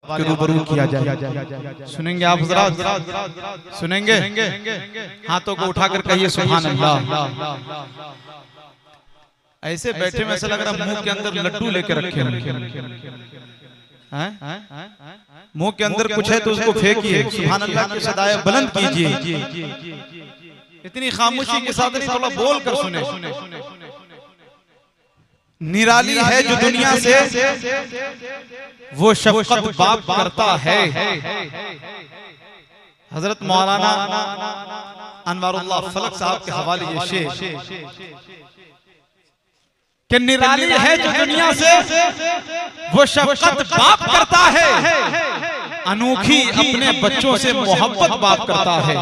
के रूबरू किया जाए। सुनेंगे आप हज़रात? सुनेंगे? हाथों को उठाकर कहिए सुभान अल्लाह। ऐसे बैठे में ऐसा लग रहा मुंह के अंदर लड्डू लेके रखे हैं। मुंह के अंदर कुछ है तो उसको फेंकिए, सुभान अल्लाह की सदाएं बुलंद कीजिए। इतनी खामोशी के साथ नहीं, थोड़ा बोल कर सुने। निराली है जो दुनिया से वो शफकत बाप करता है। हजरत मौलाना अनवारुल्लाह फलक साहब के हवाले ये शेर कि निराली है जो दुनिया से वो शफकत बाप करता है, अनोखी अपने बच्चों से मोहब्बत बाप करता है।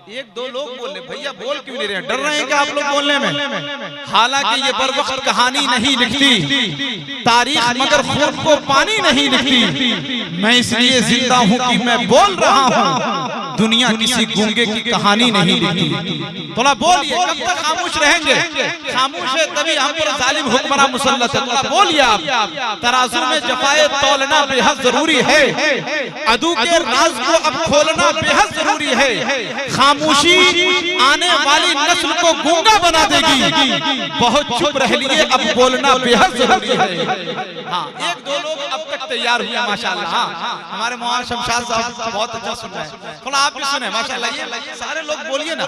एक दो लोग बोले भैया बोल क्यों नहीं रहे, डर रहे हैं क्या आप लोग बोलने में? हालांकि ये बर वक्त कहानी नहीं लिखती तारीख, मगर खून को पानी नहीं लिखती। मैं इसलिए जिंदा हूँ कि मैं बोल रहा हूँ, दुनिया किसी गूंगे की कहानी नहीं लिखती। थोड़ा बोलिए, कब तक खामोश रहेंगे? खामोश है तभी हम पर जालिम हुक्मरान मुसल्लत है। थोड़ा बोलिए आप। तराजू में जफाए तौलना बेहद जरूरी है, अदू के राज को अब खोलना बेहद जरूरी है। खामोशी आने वाली नस्ल को गूंगा बना देगी, बहुत चुप रह लिए अब बोलना बेहद जरूरी है। हाँ, एक दो लोग अब तक तैयार हुए माशाल्लाह। हमारे मौलाना शमशाद साहब बहुत अच्छा सुन रहे हैं, थोड़ा आप भी सुने माशाल्लाह। ये सारे लोग बोलिए ना,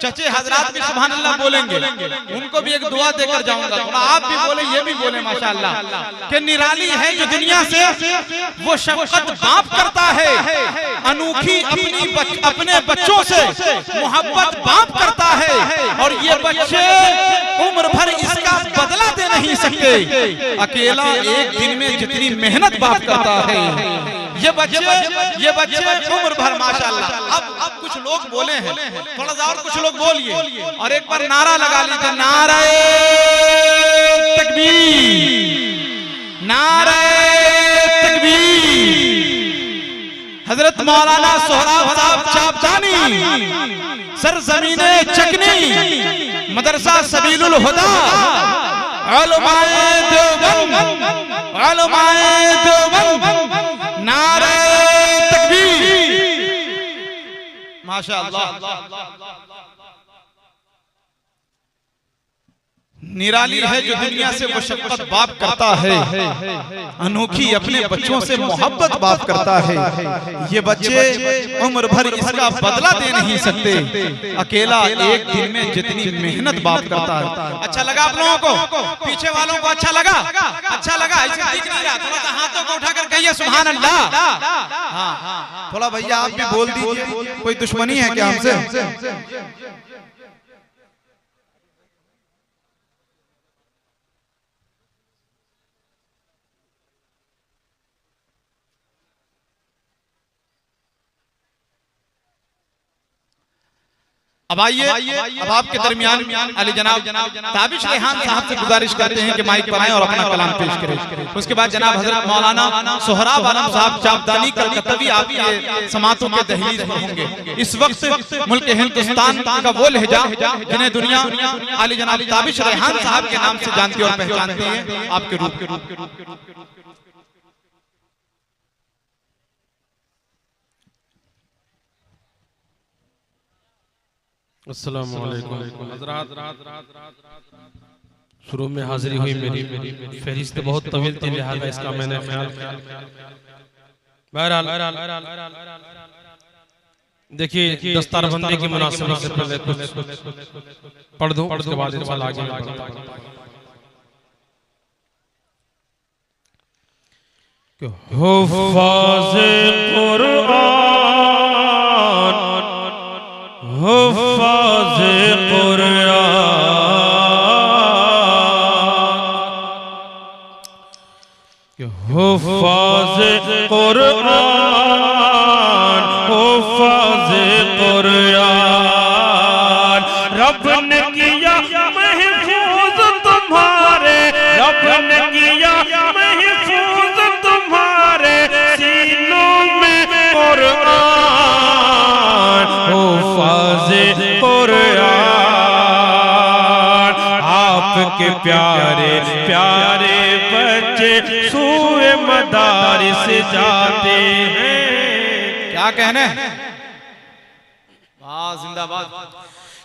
चचे हजरात भी सुभान अल्लाह बोलेंगे, उनको भी एक दुआ देकर जाऊंगा। थोड़ा आप भी बोले, ये भी बोले माशाल्लाह कि निराली है जो दुनिया से वो शफकत बाप करता है, अनोखी अपने बच्चों से मोहब्बत बाप करता है, और ये बच्चे उम्र भर इसका बदला दे नहीं सकते। अकेला एक दिन में जितनी मेहनत बाप करता है, ये बच्चे उम्र भर माशाल्लाह। अब कुछ लोग बोले हैं, थोड़ा सा और कुछ लोग बोलिए और एक बार नारा लगा लीजिए, नारे तकबीर, नारे तकबीर। हजरत मौलाना सोहराब साहब चापदानी, सरजमीने चकनी, मदरसा सबीलुल हुदा, उलमाए देवबंद, उलमाए देवबंद, नारे तकबीर माशाअल्लाह। निराली है जो दुनिया से वो शफकत बाप करता है, अनोखी अपने बच्चों से मोहब्बत बाप करता है। ये बच्चे उम्र भर इसका बदला दे नहीं सकते, अकेला एक दिन में जितनी मेहनत बाप करता है। अच्छा लगा आप लोगों को? पीछे वालों को अच्छा लगा? अच्छा लगा? ऐसे दिख नहीं रहा, थोड़ा सा हाथों को उठाकर कहिए सुभान अल्लाह। हाँ, थोड़ा भैया आप भी बोल दीजिए, कोई दुश्मनी है क्या हमसे? अब आइए, अब आपके दरमियान अली जनाब ताबिश रेहान साहब से गुजारिश करते हैं कि माइक पर आएं और अपना कलाम पेश करें। उसके बाद जनाब हजरत मौलाना सोहराब आलम साहब चापदानी कलकत्तवी आपके समातों के दहलीज पर होंगे। इस वक्त मुल्क हिंदुस्तान का वो लहजा जिन्हें दुनिया अली जनाब ताबिश रेहान साहब के नाम से जानती और पहचानती है, आपके रूप के रूप अस्सलाम वालेकुम हज़रात। शुरू में हाजिरी हुई मेरी फहरिस्त बहुत तवील थी, लिहाजा इसका मैंने ख्याल। बहरहाल देखिए, दस्तारबंदी की मुनासिबत से पहले कुछ पढ़ दूं, उसके बाद इंशाअल्लाह आगे बढ़ता हूं। हुफ़ाज़े कुरान, हुफ़ाज़े कुरान, हुफ़ाज़े कुरान, हुफ़ाज़े कुरान। रब ने किया महफूज तुम्हारे, रब ने किया महफूज तुम्हारे सीनों में कुरान, हुफ़ाज़े कुरान। आपके प्यारे प्यारे बच्चे सूए मदारिस से जाते हैं। क्या कहने, वाह जिंदाबाद,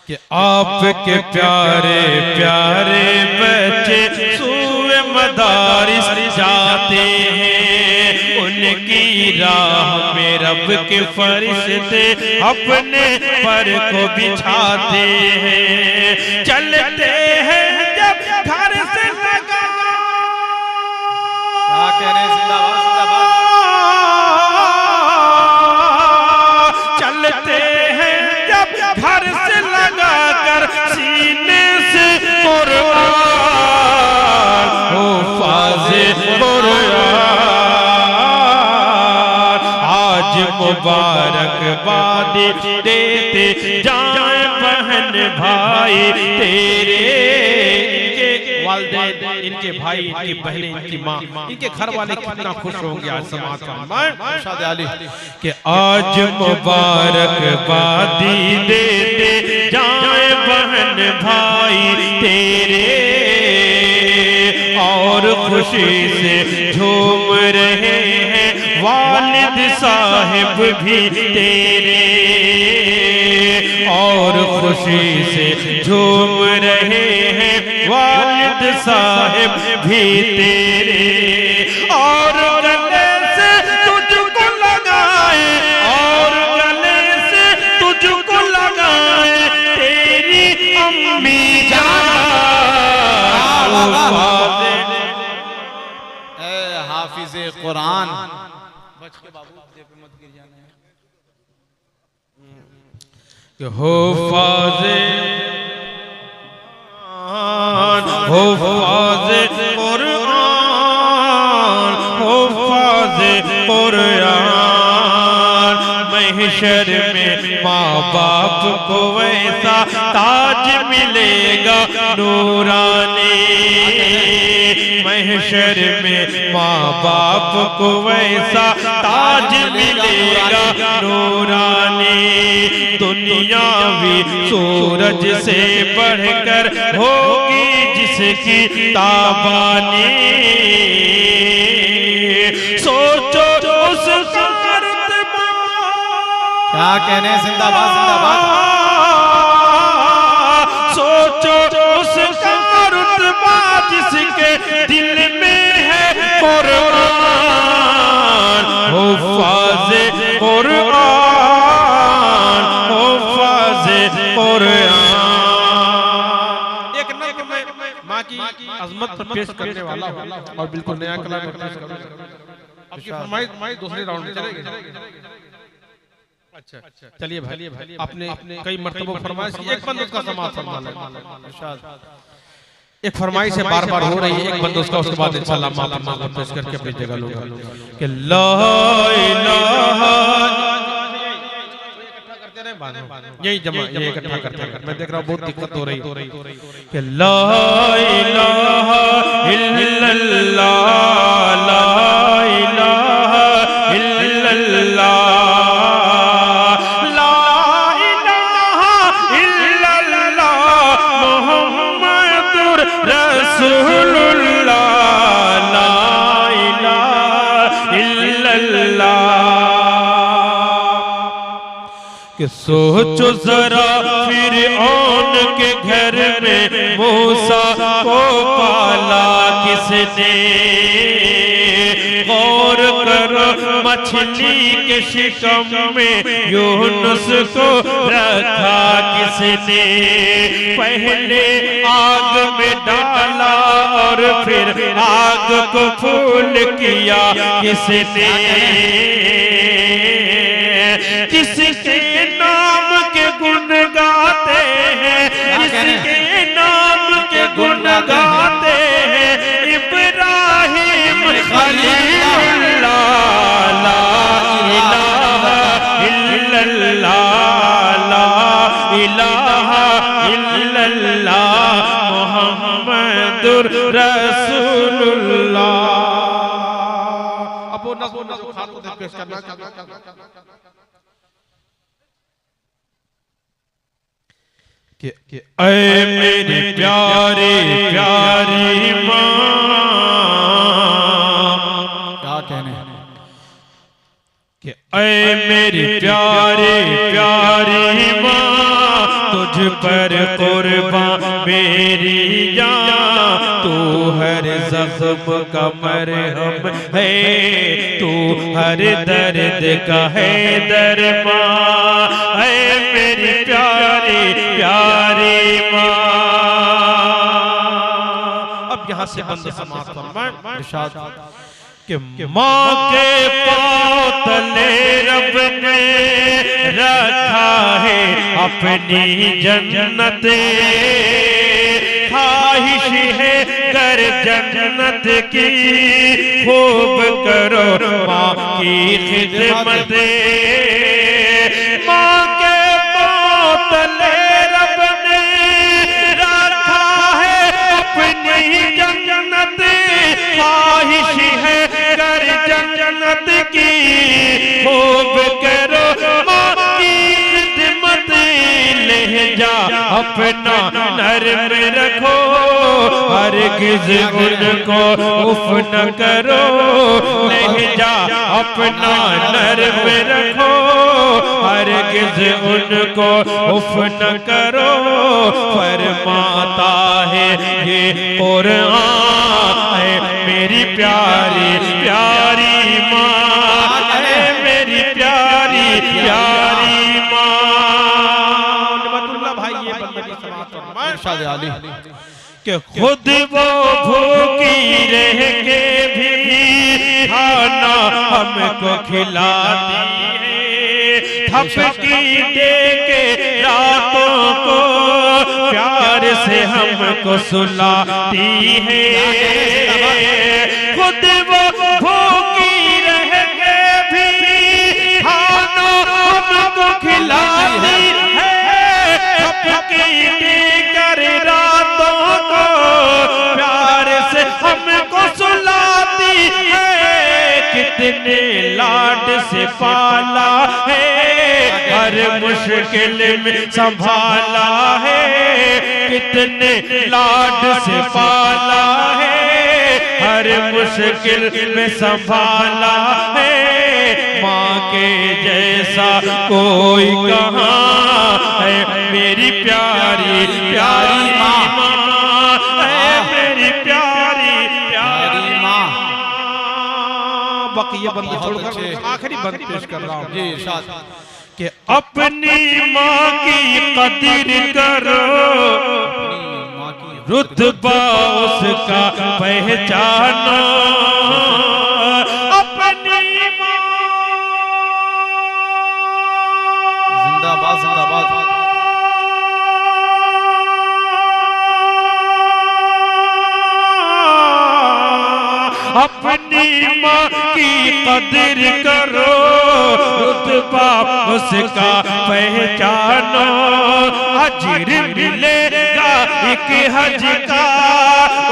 कि आपके प्यारे प्यारे बच्चे सूए मदारिस जाते हैं, उनकी राह में रब के फरिश्ते अपने पर को बिछाते हैं। चलते हैं जब घर से लगा, क्या कहने, जिंदाबाद जिंदाबाद, चलते हैं जब घर से लगा कर सीने से कुरान, हो फाज़े कुरान। आज मुबारकबाद देते जाए बहन भाई तेरे, वालिदैन, इनके भाई, इनकी बहनें, इनकी माँ, इनके घर वाले कितना खुश होंगे आज समाज का कि आज मुबारकबादी देते जाए बहन भाई तेरे, और खुशी से झूम रहे हैं वालिद साहिब भी तेरे, और खुशी से झूम रहे हैं वालिद साहिब भी तेरे। और गले से तुझको लगाए, और गले से तुझको लगाए तेरी अम्मी जान, हाफिज़े कुरान, बच के बाबू जेब मत गिर जाना है। हो फाज़े हो फाज़े कुरान, हो फाज़े कुरान। महशर में माँ बाप को वैसा ताज मिलेगा नूरानी, महशर में माँ बाप को वैसा ताज मिलेगा नूरानी। दुनियावी सूरज से बढ़कर होगी जिसकी ताबानी, सोचो उस रुतबा, क्या कहने, जिंदाबाद जिंदाबाद, सोचो उस रुतबा जिसके दिल में है कुरान, हो फाज़े कुरान, हो फाज़े कुरान। एक नज़्म में माँ की अज़मत पर पेश करने वाला हूँ और बिल्कुल नया कलाम पेश करूँगा। आपकी फरमाइश दूसरे राउंड में चलेगी। अच्छा चलिए भाई, आपने कई मर्तबा फरमाइश की, एक बंद उसका समाज फरमा लें। एक फरमाइश है बार बार हो रही है, एक बंद उसका, उसके बाद इंशाअल्लाह माँ को पेश करके अपनी जगह लूंगा कि ला इलाहा, यही जमा, ये इकट्ठा करते हैं। मैं देख रहा हूँ बहुत दिक्कत हो रही कि ला इलाहा इल्लल्लाह, ला इलाहा इल्लल्लाह, ला इलाहा इल्लल्लाह, मुहम्मदुर रसूलुल्लाह, ला इलाहा इल्लल्लाह। कि सोचो जरा फिरऔन के घर में मूसा को पाला किसने, गौर करो मछली के शिकम में यूनुस को रखा किसने, पहले आग में डाला और फिर आग को फूल किया किसने, किसके नाम के गुण गाते हैं, किसके नाम के गुण गाते हैं इब्राहिम खलीलुल्लाह, ला इलाहा इल्लल्लाह, ला इलाहा इल्लल्लाह, मुहम्मदुर रसूलुल्लाह। अब वो नज़्म खातून पेश करना कि ऐ मेरी प्यारी प्यारी माँ, क्या कहने, कि ऐ मेरी प्यारी प्यारी माँ तुझ पर कुर्बान मेरी जान, तू हर जख्म का मरहम है, तू हर दर्द का है दरमान, ऐ मेरी प्यारी प्यारी माँ। अब यहाँ से बंद समाप्त फरमाएं इरशाद कि माँ के पाँव तले रब ने रखा है अपनी जन्नत, ख्वाहिश है कर जन्नत की, खूब करो माँ की खिदमत। माँ के पाँव तले रब ने रखा है अपनी जन्नत, ख्वाहिश है कर जन्नत की, खूब करो माँ की खिदमत। लहजा अपना नरम रखो, हरगिज़ उनको उफ न करो, लहजा अपना नरम रखो, हरगिज़ उनको उफ न करो। फरमाता है ये कुरान है मेरी प्यारी प्यारी माँ, है मेरी प्यारी प्यारी माँ। भाई ये बंदगी समाप्त फरमाएं इरशाद आली कि खुद वो भूखी रह के भी खाना हमको खिलाती है, थपकी दे के रातों को प्यार से हमको सुलाती है। खुद वो भूखी रह के भी खाना हमको खिलाती है, थपकी दे कर रातों को प्यार से हमको सुलाती है। कितने लाड से पाला है, हर मुश्किल में संभाला है, कितने लाड से पाला है, हर मुश्किल में संभाला है। माँ के जैसा कोई कहाँ है मेरी प्यारी प्यारी माँ, है मेरी प्यारी प्यारी माँ। बाकी ये बंद छोड़कर आखिरी बंद पेश कर रहा हूँ जी इरशाद कि अपनी माँ की कदर करो, रुतबा उसका पहचानो, अपनी माँ। जिंदाबाद जिंदाबाद। अपनी माँ की कदर करो, रुतबा उसका पहचानो, अजर मिलेगा एक हज का,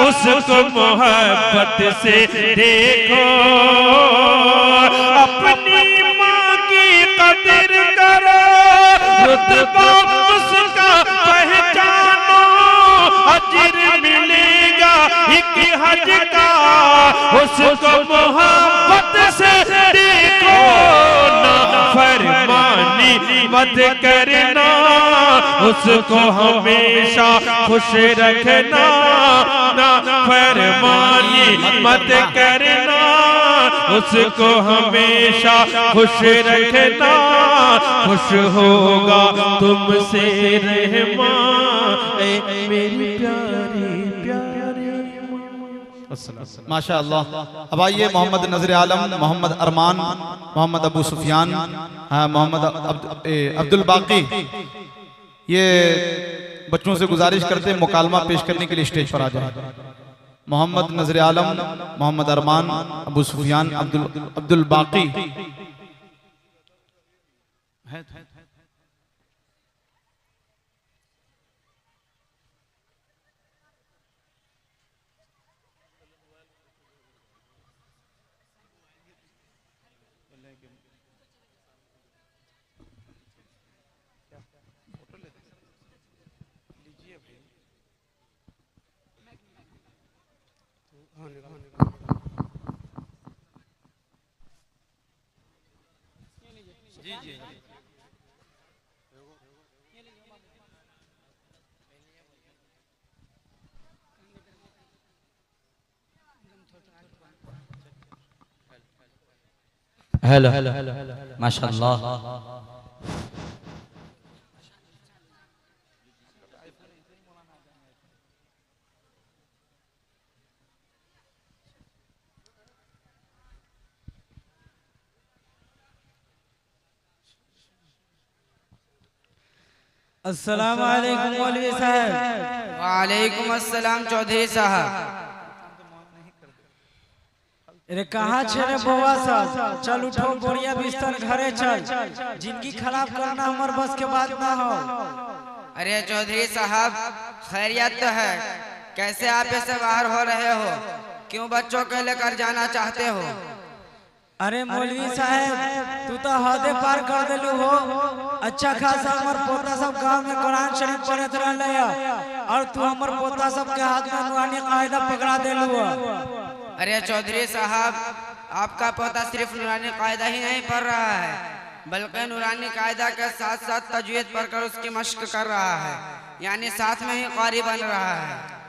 उसको मोहब्बत से देखो। अपनी माँ की कदर करो, रुतबा उसका पहचानो, अजर मिलेगा एक हज का, उसको मोहब्बत से देखो। ना फरमानी मत करना, उसको हमेशा खुश रखना, ना फरमानी मत करना, उसको हमेशा खुश रखना, खुश होगा तुमसे रहमान, ऐ मेरी प्यारी प्यारी माशा अल्लाह। अब आइए मोहम्मद नजर आलम, मोहम्मद अरमान, मोहम्मद अबू सुफियान, मोहम्मद अब्दुल बाकी, ये बच्चों से गुजारिश करते हैं मुकालमा पेश करने के लिए स्टेज पर आ जाए। मोहम्मद नजर आलम, मोहम्मद अरमान, अबू सुफियान, अब्दुल बाकी। हेलो माशाअल्लाह। अस्सलाम वालेकुम मौलवी साहब। वालेकुम अस्सलाम चौधरी साहब। अरे कहाँ छे रे बउआ सब? चल उठो, बोरिया बिस्तर घरे चल। जिंदगी खराब करना हमार बस के बात ना हो। अरे चौधरी साहब, खैरियत तो है? कैसे आप ऐसे बाहर हो रहे हो? क्यों बच्चों को लेकर जाना चाहते हो? अरे मौलवी साहब, तू तो हदे पार कर देलू हो। अच्छा खासा हमार पोता सब गांव में कुरान शरीफ पढ़त रहले और तू हमार पोता सब के हाथ में नूरानी कायदा पकड़ा देलू हो। अरे चौधरी साहब, आपका पोता सिर्फ नूरानी कायदा ही नहीं पढ़ रहा है, बल्कि नूरानी कायदा के साथ साथ तजवीद पढ़कर उसकी मशक कर रहा है, यानी साथ में ही कारी बन रहा है।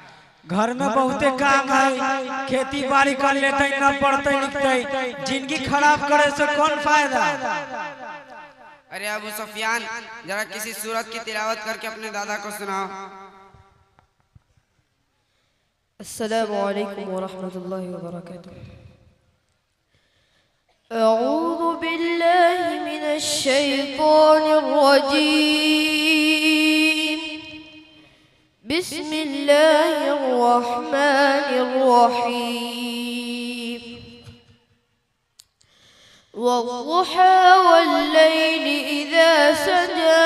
घर में बहुते काम है, खेती बाड़ी कर लेते न पढ़ते लिखते, जिंदगी खराब करे से कौन फायदा? अरे अबू सुफियान, जरा किसी सूरत की तिलावत करके अपने दादा को सुनाओ। अस्सलामु अलैकुम वरहमतुल्लाहि वबरकातुह। अऊज़ु बिल्लाहि मिनश शैतानिर रजीम। बिस्मिल्लाहिर रहमानिर रहीम। वद्दुहा वल्लैलि इज़ा सजा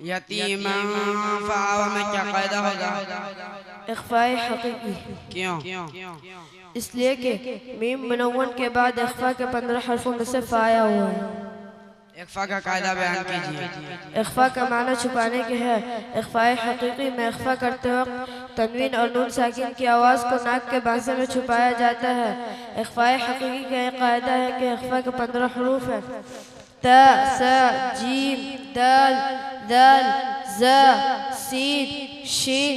यतीमा फ़आवा में क्या कायदा होगा? इख्फाए हकीकी। क्यों? इसलिए कि मीम मुनव्वन के बाद इख्फा के 15 हर्फों में से फाया हुआ है। इख्फा का कायदा बयान कीजिए। इख्फा का माना छुपाने के है। इख्फाए हकीकी में इख्फा करते वक्त तनवीन और नून साकिन की आवाज़ को नाक के बांसे में छुपाया जाता है। इख्फाए हकीकी का एक कायदा है कि इख्फा के 15 हरूफ है। ता, सा, जीम, दाल, दाल, जा, सीन, शीन,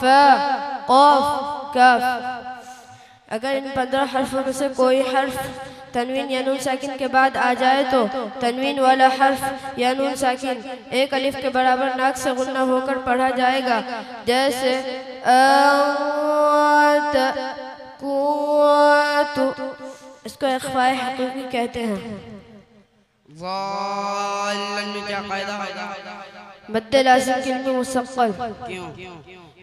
फा क़ाफ काफ। अगर इन 15 हर्फों में से कोई हर्फ तनवीन या नून साकिन के बाद आ जाए तो तनवीन वाला हर्फ या नून साकिन एक अलिफ के बराबर नाक से गुन्ना होकर पढ़ा जाएगा, जैसे इसको इख्फाए हकीकी कहते हैं। मद्दे लाज़िम किल्मे मुसक्कल। क्यों?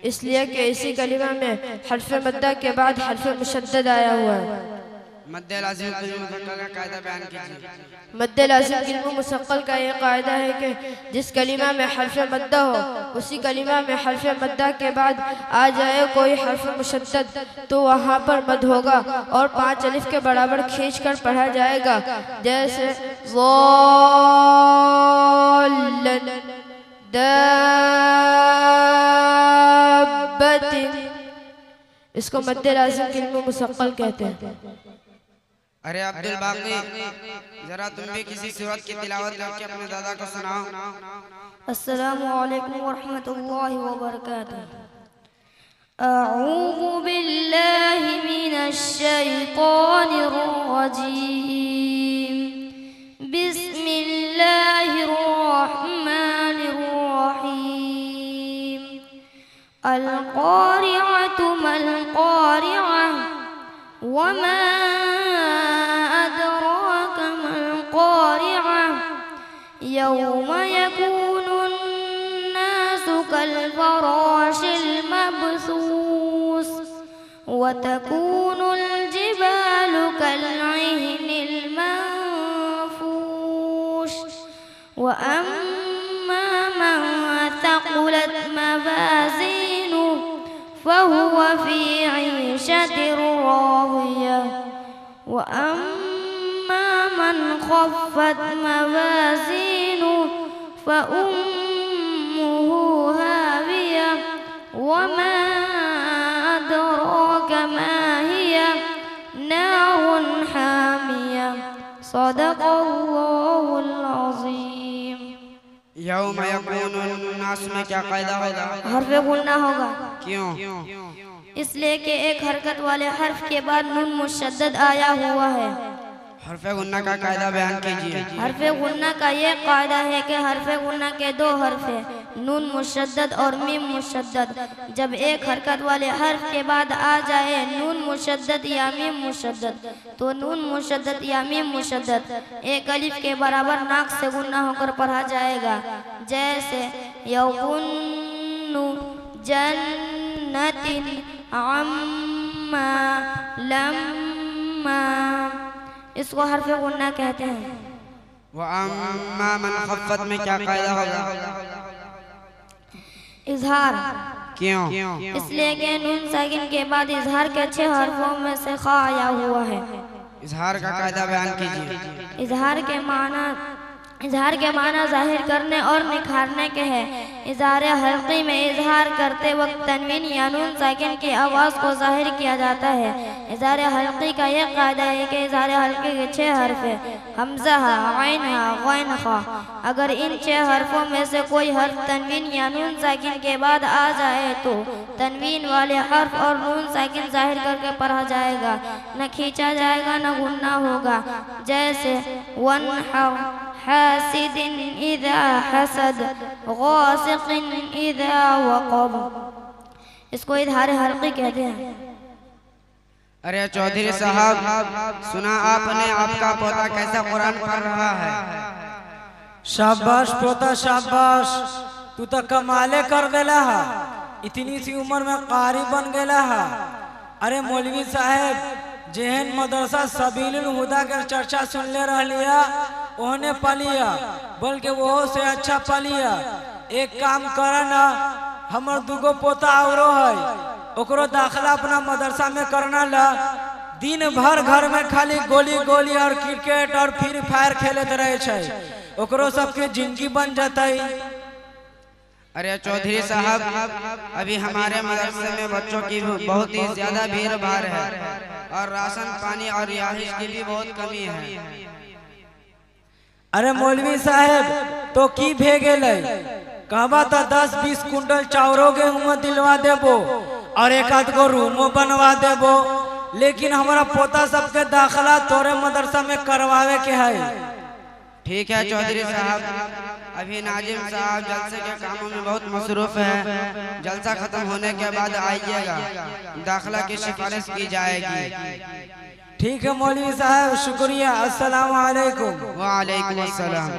इसलिए कि इसी कलिमा में हर्फ मद्दा के बाद हर्फ मुशद्दद आया हुआ है। मद्दे लाज़िम किल्मे मुसक्कल का कायदा बयान कीजिए। मद्दे लाज़िम किल्मे मुसक्कल का ये कायदा है कि जिस कलिमा में हर्फ मद्दा हो उसी कलिमा में हर्फ मद्दा के बाद आ जाए कोई हर्फ मुशद्दद तो वहाँ पर मद होगा और 5 अलिफ के बराबर खींच कर पढ़ा जाएगा, जैसे ज़ाल्लन दाब्बतिन। इसको मद्दे लाज़िम किल्मे मुसक्कल कहते हैं। अरे अब्दुल बाकी, जरा तुम भी किसी सूरत की तिलावत करके अपने दादा को सुनाओ। अस्सलामु अलैकुम वरहमतुल्लाहि वबरकातुहू। अऊज़ु बिल्लाहि मिनश शैतानिर रजीम। बिस्मिल्लाहिर रहमानिर रहीम। अल क़ारिअतु मल क़ारिअह वमा अदराक मल क़ारिअह। यौम यकूनुन नासु कल फ़राशिल मबसूस व तकूनुल जिबालु कल इह्निल मंफूश व अम्मा मन थक़ुलत मवाज़ीनुहु फ़हुव फ़ी ईशतिर राज़ियह व अम्मा मन ख़फ़्फ़त मवाज़ीनुहु फ़उम्मुहु हावियह वमा अदराक मा हियह नारुन हामियह। सदक़ल्लाहुल अज़ीम। यौम यकूनुन नास में क्या कायदा होगा? हर्फ गुन्ना होगा। क्यों? इसलिए कि एक हरकत वाले हर्फ के बाद नून मुशद्दद आया हुआ है। हरफ गुन्ना का कायदा बयान कीजिए। हरफ गुन्ना का ये कायदा है कि हरफ गुन्ना के दो हर्फ है, नून मुशद्दद और मीम मुशद्दद। जब एक हरकत वाले हर्फ के बाद आ जाए नून मुशद्दद या मीम मुशद्दद, तो नून मुशद्दद या मीम मुशद्दद एक अलिफ के बराबर नाक से गुन्ना होकर पढ़ा जाएगा। जैसे यकुन्नु जन्नतिन अम्मा लम्मा, इसको हर्फ गुन्ना कहते हैं। वो अम्मा मन खफ़्फ़त में क्या कायदा होगा? इजहार। क्यों? इसलिए कि नून साकिन के बाद इजहार के 6 हर्फों में से खा आया हुआ है। इजहार का कायदा बयान कीजिए। इजहार के माना जाहिर करने और निखारने के हैं। इजहार हल्की में इजहार करते वक्त तनवीन या नून साकिन की आवाज़ को जाहिर किया जाता है। इजहार हल्की का यह कायदा है कि इजहार हल्की के 6 हर्फ है, हमज़ा, गैन, गैन, खा। अगर इन 6 हर्फों में से कोई हर्फ तनवीन या नून साकिन के बाद आ जाए तो तनवीन वाले हर्फ और नून साकिन जाहिर करके पढ़ा जाएगा, न खींचा जाएगा न गुन्ना होगा। जैसे वनहर, हासिदिन इज़ा हसद, गासिकिन इज़ा वक़ब, इसको इजहार हल्की कहते हैं। अरे चौधरी साहब, सुना आपने आपका पोता कैसा कुरान पढ़ रहा है? शाबाश पोता शाबाश, तू तो कमाले कर देला है। इतनी सी उम्र में कारी बन गया है। अरे मौलवी साहब, जेहन मदरसा सबीलुल हुदा के चर्चा सुन ले रहा ओहने पलिया, बल्कि वो से अच्छा पलिया। एक काम करा ना, हमर दूगो पोता औरो है, ओकरो दाखिला अपना मदरसा में करना ला। दिन भर घर में खाली गोली गोली और क्रिकेट और फ्री फायर खेलते रहे छे, ओकरो सबके जिंदगी बन जाता है। अरे चौधरी साहब, अभी हमारे मदरसे में बच्चों की बहुत ही ज्यादा भीड़ भाड़ है और राशन पानी और रिहाइश की भी बहुत कमी है। अरे मौलवी साहब, तो की भेगेले कहबा तो 10-20 कुंटल चावरो गेहूं दिलवा देबो और एक आध गो रूमो बनवा देबो, लेकिन हमारा पोता सबके दाखिला तोरे मदरसा में करवावे के है। ठीक है चौधरी साहब, अभी नाजिम साहब जलसे के कामों में बहुत मसरूफ है। जलसा खत्म होने के बाद आइएगा, दाखिला की सिफारिश की जाएगी। ठीक है मौलवी साहब, शुक्रिया। अस्सलाम वालेकुम। वालेकुम अस्सलाम।